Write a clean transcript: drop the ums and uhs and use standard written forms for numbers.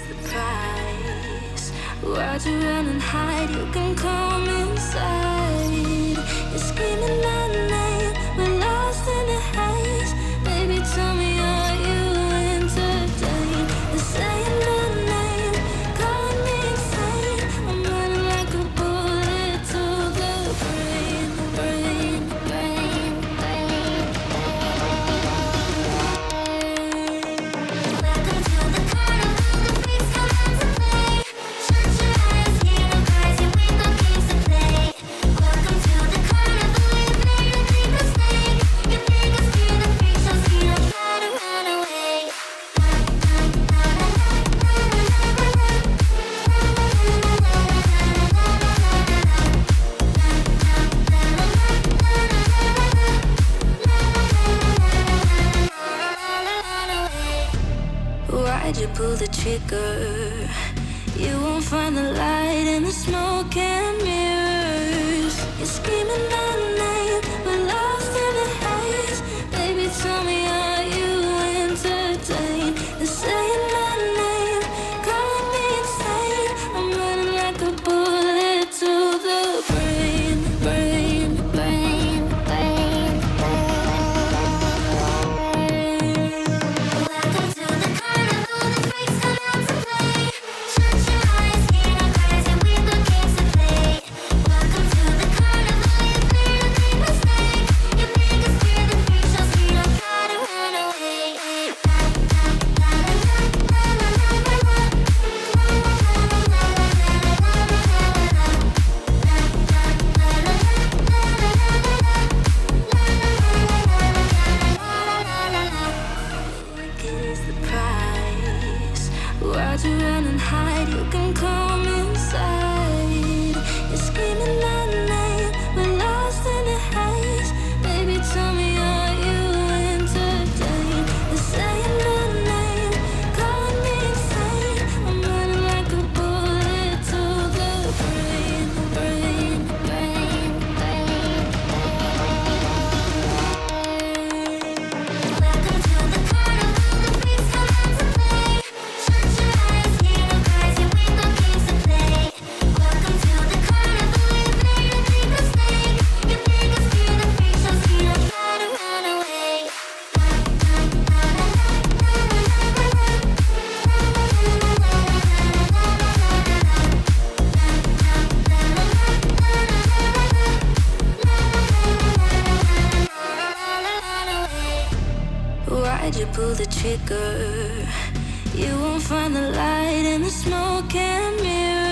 the price? Why'd you run and hide? You can come inside. You're screaming my name, we're lost in the haze. Baby, tell me, are you entertained? They're saying my name, calling me insane. I'm running like a bullet to the brain, brain, brain, brain. Welcome to the carnival, the freaks come out to play. Shut your eyes, hear no cries, your window games to play. Welcome to the carnival, you've made a big mistake. Your niggas fear the freak show, see them try to run away. Why'd you pull the trigger? You won't find the light in the smoke and mirrors. You're screaming my name, we're lost in the haze. Baby, tell me, are you entertained? They're saying my name, calling me insane. I'm running like a bullet to the brain, brain, brain, brain, Welcome to the carnival, the freaks come out to play. Shut your eyes, hear no cries, your window games to play. Welcome to the carnival, you've made a big mistake. Your niggas fear the freak show, see them try to run away. Wicked is the price. Why'd you run and hide? You can come inside. You're screaming my name, we're lost in the haze. Baby, tell me, are you entertained? They're saying my name, calling me insane. I'm running like a bullet to the brain, brain, brain, brain. Welcome to the carnival, the freaks come out to play. Shut your eyes, hear no cries, your window games to play. Welcome to the carnival, you've made a big mistake. Your niggas fear the freak show, see them try to run away. Why'd you pull the trigger? You won't find the light in the smoke and mirrors.